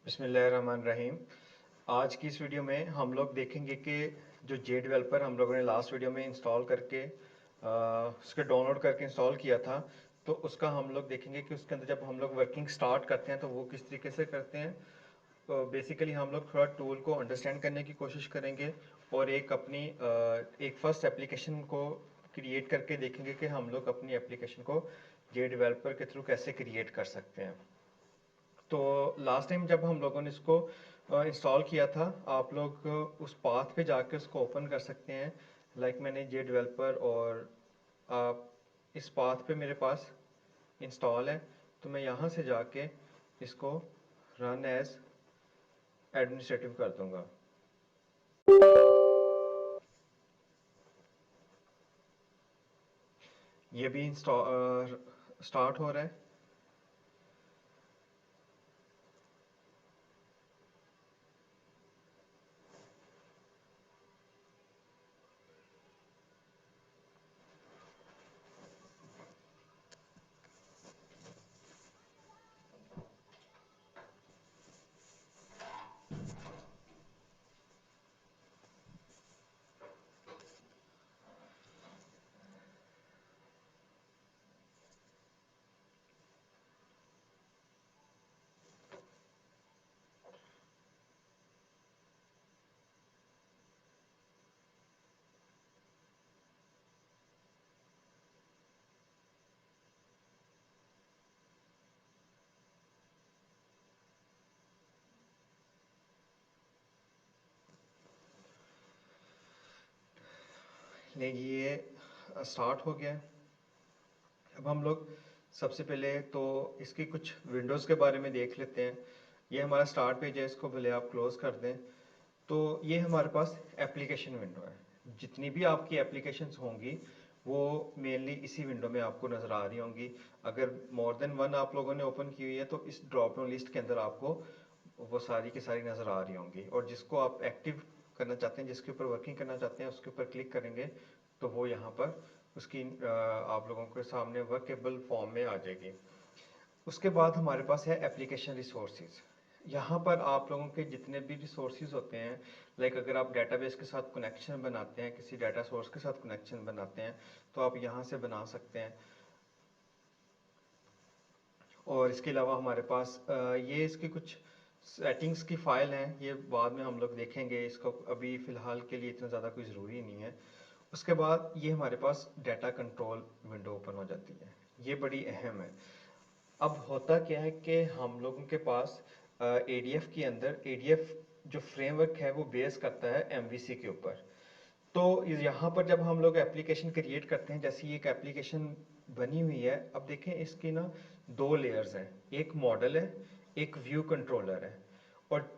बिस्मिल्लाहिर्रहमानिर्रहीम। आज की इस वीडियो में हम लोग देखेंगे कि जो जे डेवलपर हम लोगों ने लास्ट वीडियो में इंस्टॉल करके उसके डाउनलोड करके इंस्टॉल किया था, तो उसका हम लोग देखेंगे कि उसके अंदर जब हम लोग वर्किंग स्टार्ट करते हैं तो वो किस तरीके से करते हैं। तो बेसिकली हम लोग थोड़ा टूल को अंडरस्टैंड करने की कोशिश करेंगे और एक फर्स्ट एप्लीकेशन को क्रिएट करके देखेंगे कि हम लोग अपनी एप्लीकेशन को जे डेवलपर के थ्रू कैसे क्रिएट कर सकते हैं। तो लास्ट टाइम जब हम लोगों ने इसको इंस्टॉल किया था, आप लोग उस पाथ पे जाके उसको ओपन कर सकते हैं। मैंने जे डेवलपर और आप इस पाथ पे मेरे पास इंस्टॉल है, तो मैं यहाँ से जाके इसको रन एज एडमिनिस्ट्रेटिव कर दूंगा। ये भी इंस्टॉल स्टार्ट हो रहा है। ये स्टार्ट हो गया। अब हम लोग सबसे पहले तो इसकी कुछ विंडोज़ के बारे में देख लेते हैं। ये हमारा स्टार्ट पेज है, इसको भले आप क्लोज कर दें। तो ये हमारे पास एप्लीकेशन विंडो है। जितनी भी आपकी एप्लीकेशंस होंगी वो मेनली इसी विंडो में आपको नज़र आ रही होंगी। अगर मोर देन वन आप लोगों ने ओपन की हुई है तो इस ड्रॉप डाउन लिस्ट के अंदर आपको वो सारी की सारी नज़र आ रही होंगी, और जिसको आप एक्टिव करना चाहते हैं, जिसके ऊपर वर्किंग करना चाहते हैं, उसके ऊपर क्लिक करेंगे तो वो यहाँ पर उसकी आप लोगों के सामने वर्केबल फॉर्म में आ जाएगी। उसके बाद हमारे पास है एप्लीकेशन रिसोर्सेज। यहाँ पर आप लोगों के जितने भी रिसोर्सेज होते हैं, अगर आप डेटाबेस के साथ कनेक्शन बनाते हैं, किसी डाटा सोर्स के साथ कनेक्शन बनाते हैं, तो आप यहाँ से बना सकते हैं। और इसके अलावा हमारे पास ये इसकी कुछ सेटिंग्स की फाइल हैं, ये बाद में हम लोग देखेंगे, इसको अभी फ़िलहाल के लिए इतना ज़्यादा कोई ज़रूरी नहीं है। उसके बाद ये हमारे पास डाटा कंट्रोल विंडो ओपन हो जाती है। ये बड़ी अहम है। अब होता क्या है कि हम लोगों के पास एडीएफ के अंदर एडीएफ जो फ्रेमवर्क है वो बेस करता है एमवीसी के ऊपर। तो यहाँ पर जब हम लोग एप्लीकेशन क्रिएट करते हैं, जैसे ये एक एप्लीकेशन बनी हुई है, अब देखें इसकी ना दो लेयर्स हैं, एक मॉडल है, एक व्यू कंट्रोलर है। और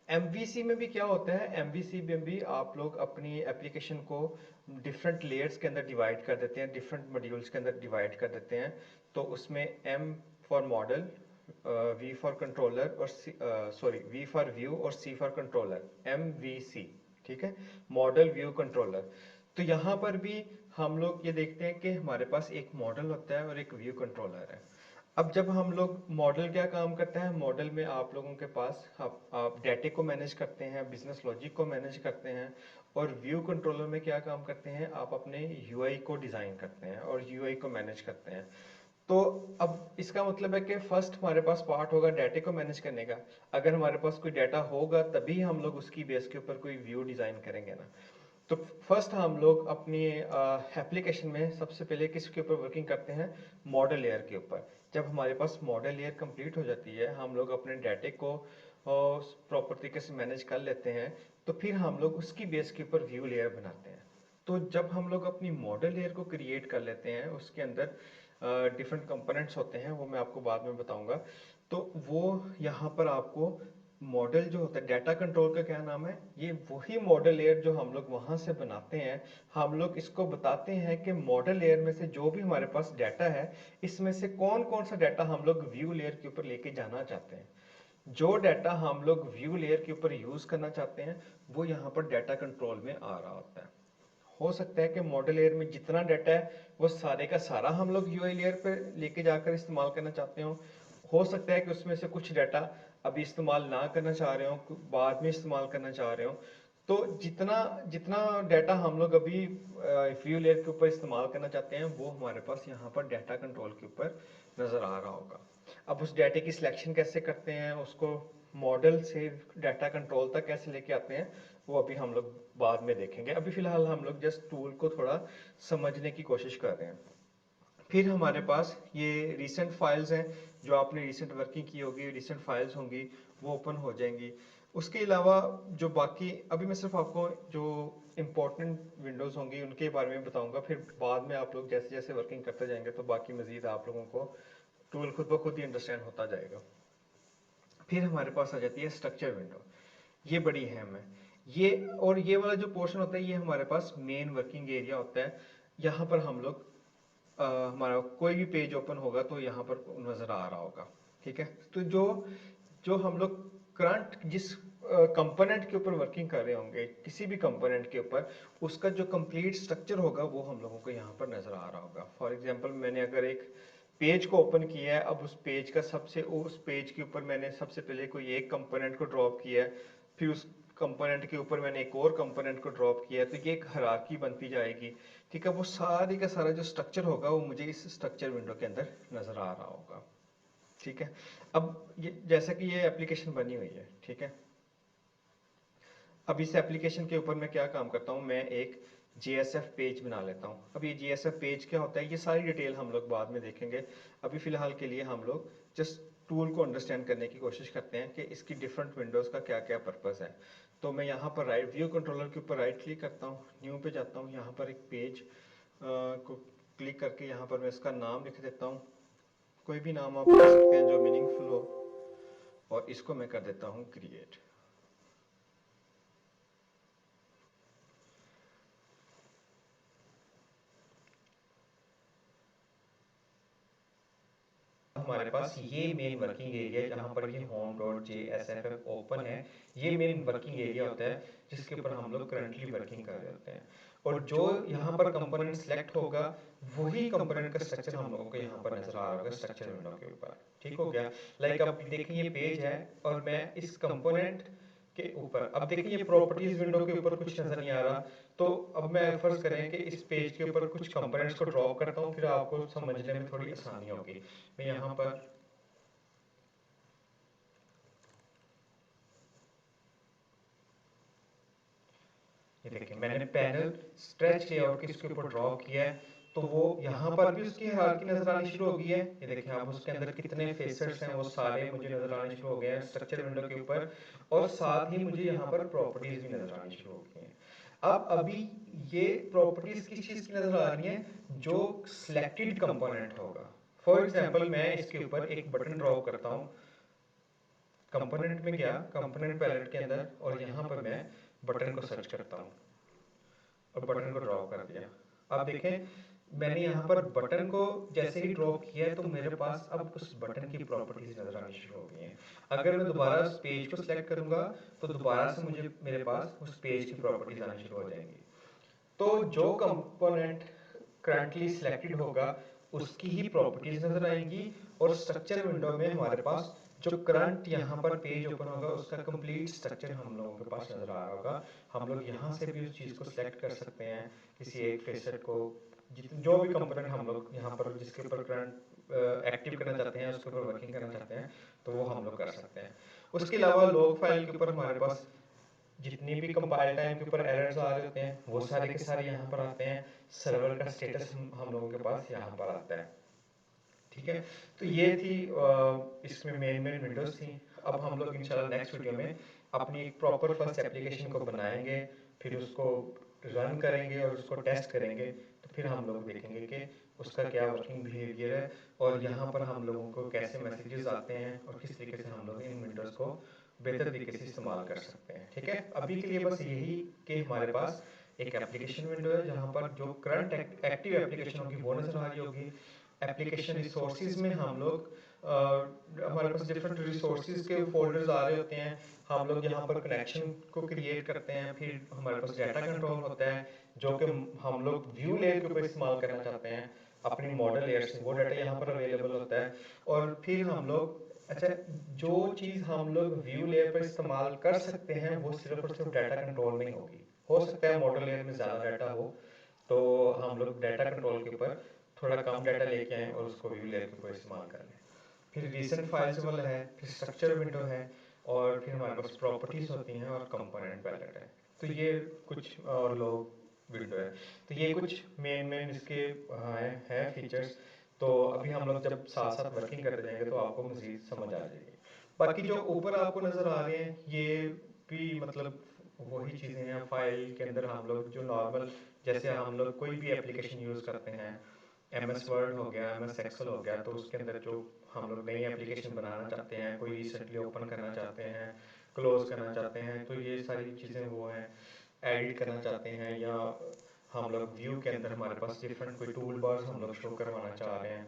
एमवीसी में भी क्या होता है, एमवीसी में भी आप लोग अपनी एप्लीकेशन को डिफरेंट लेयर्स के अंदर डिवाइड कर देते हैं, डिफरेंट मॉड्यूल्स के अंदर डिवाइड कर देते हैं। तो उसमें M for model, V for controller और वी फॉर व्यू और सी फॉर कंट्रोलर, एमवीसी। ठीक है, मॉडल व्यू कंट्रोलर। तो यहाँ पर भी हम लोग ये देखते हैं कि हमारे पास एक मॉडल होता है और एक व्यू कंट्रोलर है। अब जब हम लोग मॉडल क्या काम करता है, मॉडल में आप लोगों के पास आप डेटे को मैनेज करते हैं, बिजनेस लॉजिक को मैनेज करते हैं। और व्यू कंट्रोलर में क्या काम करते हैं, आप अपने यूआई को डिज़ाइन करते हैं और यूआई को मैनेज करते हैं। तो अब इसका मतलब है कि फर्स्ट हमारे पास पार्ट होगा डाटे को मैनेज करने का। अगर हमारे पास कोई डाटा होगा तभी हम लोग उसकी बेस के ऊपर कोई व्यू डिज़ाइन करेंगे ना। तो फर्स्ट हम लोग अपनी एप्लीकेशन में सबसे पहले किसके ऊपर वर्किंग करते हैं, मॉडल लेयर के ऊपर। जब हमारे पास मॉडल लेयर कंप्लीट हो जाती है, हम लोग अपने डाटे को प्रॉपर तरीके से मैनेज कर लेते हैं, तो फिर हम लोग उसकी बेस के ऊपर व्यू लेयर बनाते हैं। तो जब हम लोग अपनी मॉडल लेयर को क्रिएट कर लेते हैं, उसके अंदर डिफरेंट कंपोनेंट्स होते हैं, वो मैं आपको बाद में बताऊंगा। तो वो यहाँ पर आपको मॉडल जो होता है, डाटा कंट्रोल का क्या नाम है, ये वही मॉडल लेयर जो हम लोग वहां से बनाते हैं। हम लोग इसको बताते हैं कि मॉडल लेयर में से जो भी हमारे पास डाटा है, इसमें से कौन कौन सा डाटा हम लोग व्यू लेयर के ऊपर लेके जाना चाहते हैं। जो डाटा हम लोग व्यू लेयर के ऊपर यूज करना चाहते हैं वो यहाँ पर डाटा कंट्रोल में आ रहा होता है। हो सकता है कि मॉडल लेयर में जितना डाटा है वो सारे का सारा हम लोग यूआई लेयर पे लेके जाकर इस्तेमाल करना चाहते हो सकता है कि उसमें से कुछ डाटा अभी इस्तेमाल ना करना चाह रहे हो, बाद में इस्तेमाल करना चाह रहे हो, तो जितना जितना डाटा हम लोग अभी व्यू लेयर के ऊपर इस्तेमाल करना चाहते हैं वो हमारे पास यहाँ पर डाटा कंट्रोल के ऊपर नज़र आ रहा होगा। अब उस डाटे की सिलेक्शन कैसे करते हैं, उसको मॉडल से डाटा कंट्रोल तक कैसे लेके आते हैं, वो अभी हम लोग बाद में देखेंगे। अभी फिलहाल हम लोग जस्ट टूल को थोड़ा समझने की कोशिश कर रहे हैं। फिर हमारे पास ये रिसेंट फाइल्स हैं, जो आपने रिसेंट वर्किंग की होगी, रिसेंट फाइल्स होंगी, वो ओपन हो जाएंगी। उसके अलावा जो बाकी, अभी मैं सिर्फ आपको जो इम्पोर्टेंट विंडोज़ होंगी उनके बारे में बताऊंगा, फिर बाद में आप लोग जैसे जैसे वर्किंग करते जाएंगे तो बाकी मजीद आप लोगों को टूल खुद ब खुद ही अंडरस्टैंड होता जाएगा। फिर हमारे पास आ जाती है स्ट्रक्चर विंडो, ये बड़ी अहम है। ये और ये वाला जो पोर्शन होता है ये हमारे पास मेन वर्किंग एरिया होता है। यहाँ पर हम लोग हमारा कोई भी पेज ओपन होगा तो यहाँ पर नज़र आ रहा होगा, ठीक है। तो जो जो हम लोग करंट जिस कंपोनेंट के ऊपर वर्किंग कर रहे होंगे, किसी भी कंपोनेंट के ऊपर, उसका जो कंप्लीट स्ट्रक्चर होगा वो हम लोगों को यहाँ पर नज़र आ रहा होगा। फॉर एग्जांपल मैंने अगर एक पेज को ओपन किया है, अब उस पेज का उस पेज के ऊपर मैंने सबसे पहले कोई एक कंपोनेंट को ड्रॉप किया है, फिर उस कंपोनेंट के ऊपर मैंने एक और कंपोनेंट को ड्रॉप किया है, तो ये एक हायरार्की बनती जाएगी, ठीक है। वो सारी का सारा जो स्ट्रक्चर होगा वो मुझे इस स्ट्रक्चर विंडो के अंदर नज़र आ रहा होगा, ठीक है। अब ये जैसा कि ये एप्लीकेशन बनी हुई है, ठीक है। अब इस एप्लीकेशन के ऊपर मैं क्या काम करता हूँ, मैं एक JSF पेज बना लेता हूँ। अब ये JSF पेज क्या होता है, ये सारी डिटेल हम लोग बाद में देखेंगे। अभी फिलहाल के लिए हम लोग जस्ट टूल को अंडरस्टैंड करने की कोशिश करते हैं कि इसकी डिफरेंट विंडोज़ का क्या क्या पर्पज़ है। तो मैं यहाँ पर राइट व्यू कंट्रोलर के ऊपर राइट क्लिक करता हूँ, न्यू पे जाता हूँ, यहाँ पर एक पेज को क्लिक करके यहाँ पर मैं इसका नाम लिख देता हूँ, कोई भी नाम आप लिख सकते हैं जो मीनिंगफुल हो, और इसको मैं कर देता हूँ क्रिएट। हमारे पास ये मेन वर्किंग एरिया है, जहाँ पर ये home.jsff ओपन है, ये मेन वर्किंग एरिया होता है जिसके ऊपर हम लोग करंटली वर्किंग कर रहे होते हैं। और जो यहाँ पर कंपोनेंट सेलेक्ट होगा वही कंपोनेंट का स्ट्रक्चर हम लोगों को यहाँ पर नजर आ रहा होगा स्ट्रक्चर विंडो के ऊपर, ठीक हो गया। लाइक अब देखिए ये पेज है और मैं इस कंपोनेंट के ऊपर, अब देखिए ये प्रॉपर्टीज विंडो के ऊपर कुछ नजर नहीं आ रहा, तो अब मैं फर्ज करें कि इस पेज के ऊपर कुछ कंपोनेंट्स को ड्रॉप करता हूँ, फिर आपको समझने में थोड़ी आसानी होगी। मैं यहाँ पर ये देखिए मैंने पैनल स्ट्रेच लेआउट के इसके ऊपर ड्रॉ किया है, तो वो यहाँ पर भी उसकी हायरार्की नजर आनी शुरू हो गई है। ये देखिए आप उसके अंदर कितने फेसेट्स हैं वो सारे मुझे नजर आने शुरू हो गए हैं स्ट्रक्चर विंडो के ऊपर, और साथ ही मुझे यहाँ पर प्रॉपर्टीज भी नजर आनी शुरू हो गई हैं। अब अभी ये प्रॉपर्टीज किस चीज की नजर आ रही हैं, जो सिलेक्टेड कंपोनेंट होगा। फॉर एग्जांपल मैं इसके ऊपर एक बटन ड्रॉ करता हूँ, कंपोनेंट में गया, कंपोनेंट पैलेट के अंदर, और यहाँ पर मैं बटन को सर्च करता हूँ और बटन को ड्रॉप कर दिया। अब देखें मैंने यहाँ पर बटन को जैसे ही ड्रॉप किया है तो मेरे पास अब उस बटन की प्रॉपर्टीज नजर आनी शुरू हो गई हैं। अगर मैं दोबारा उस पेज को सिलेक्ट करूंगा तो दोबारा से मुझे मेरे पास उस पेज की प्रॉपर्टीज आनी शुरू हो जाएंगी। तो जो कंपोनेंट करंटली सिलेक्टेड होगा उसकी ही प्रॉपर्टीज नजर आएंगी, और स्ट्रक्चर विंडो में हमारे पास जो करंट यहाँ पर पेज ओपन होगा उसका कंप्लीट स्ट्रक्चर हम लोगों के पास नजर आ रहा होगा। हम लोग यहाँ से भी उस चीज को सिलेक्ट कर सकते हैं, किसी एक फेसेट को, जो भी कंपोनेंट हम लोग यहाँ पर जिसके ऊपर करंट एक्टिव करना चाहते हैं, उसके ऊपर वर्किंग करना चाहते हैं, तो वो हम लोग कर सकते हैं। उसके अलावा लॉग फाइल के ऊपर हमारे पास जितनी भी कंपाइल टाइम के ऊपर एरर्स आ रहे होते हैं वो सारे के सारे यहाँ पर आते हैं। सर्वर का स्टेटस हम लोगों के पास यहाँ पर आता है, ठीक है। तो ये थी इसमें मेन मेन विंडोज थी। अब हम लोग इंशाल्लाह नेक्स्ट वीडियो में अपनी एक प्रॉपर फर्स्ट एप्लीकेशन को बनाएंगे, फिर उसको रन करेंगे और उसको टेस्ट करेंगे, तो फिर हम लोग देखेंगे कि उसका क्या वर्किंग बिहेवियर है और यहाँ पर हम लोगों को कैसे मैसेजेस आते हैं और किस तरीके से हम लोग इन विंडोज़ को बेहतर तरीके से इस्तेमाल कर सकते हैं, ठीक है। अभी के लिए बस यही कि हमारे पास एक एप्लीकेशन विंडो है जहाँ पर जो करंट एक्टिव एप्लीकेशन होगी वो नजर आ रही होगी। एप्लीकेशन रिसोर्सेज में हम लोग हमारे पास डिफरेंट रिसोर्सेज के फोल्डर्स आ रहे होते हैं, हम लोग यहाँ पर कनेक्शन को क्रिएट करते हैं, फिर हमारे पास डाटा कंट्रोल होता है जो कि हम लोग व्यू लेयर के ऊपर इस्तेमाल करना चाहते हैं अपनी मॉडल लेयर से, वो डाटा यहाँ पर अवेलेबल होता है। और फिर हम लोग अच्छा, जो चीज़ हम लोग व्यू लेयर पर इस्तेमाल कर सकते हैं वो सिर्फ और सिर्फ डाटा कंट्रोल में ही होगी। हो सकता है मॉडल लेयर में ज़्यादा डाटा हो, तो हम लोग डाटा कंट्रोल के ऊपर थोड़ा कम डाटा लेके आएँ और उसको व्यू लेयर के ऊपर इस्तेमाल कर लें। फिर रिसेंट फाइल्स वाला है, फिर स्ट्रक्चर विंडो है, और फिर हमारे पास प्रॉपर्टीज़ होती हैं और कंपोनेंट पैलेट है। तो ये कुछ और लो विंडो है। तो ये कुछ मेन मेन इसके हैं फीचर्स। तो अभी हम लोग जब साथ साथ वर्किंग करते जाएंगे तो आपको मज़ीद समझ आ जाएगी। बाकी जो ऊपर आपको नज़र आ रहे हैं ये भी मतलब वही चीज़ें हैं फाइल के अंदर। हम लोग जो नॉर्मल, जैसे हम लोग कोई भी एप्लीकेशन यूज़ करते हैं, एम एस वर्ड हो गया, एम एस एक्सेल हो गया, तो उसके अंदर जो हम लोग नई एप्लीकेशन बनाना चाहते हैं, कोई रिसेंटली ओपन करना चाहते हैं, क्लोज करना चाहते हैं, तो ये सारी चीज़ें वो हैं। एडिट करना चाहते हैं, या हम लोग व्यू के अंदर हमारे पास डिफरेंट कोई टूल बार्स हम लोग शो करवाना चाह रहे हैं,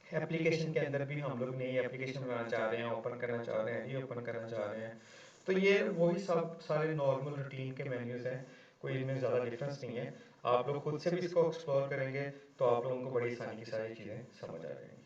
एप्लीकेशन के अंदर भी हम लोग नई एप्लीकेशन बनाना चाह रहे हैं, ओपन करना चाह रहे हैं, रीओपन करना चाह रहे हैं, तो ये वही सब सारे नॉर्मल रूटीन के मेन्यूज़ हैं। कोई इनमें ज़्यादा डिफरेंस नहीं है। आप लोग खुद से भी इसको एक्सप्लोर करेंगे तो आप लोगों को बड़ी आसानी की सारी चीज़ें समझ आ जाएंगी।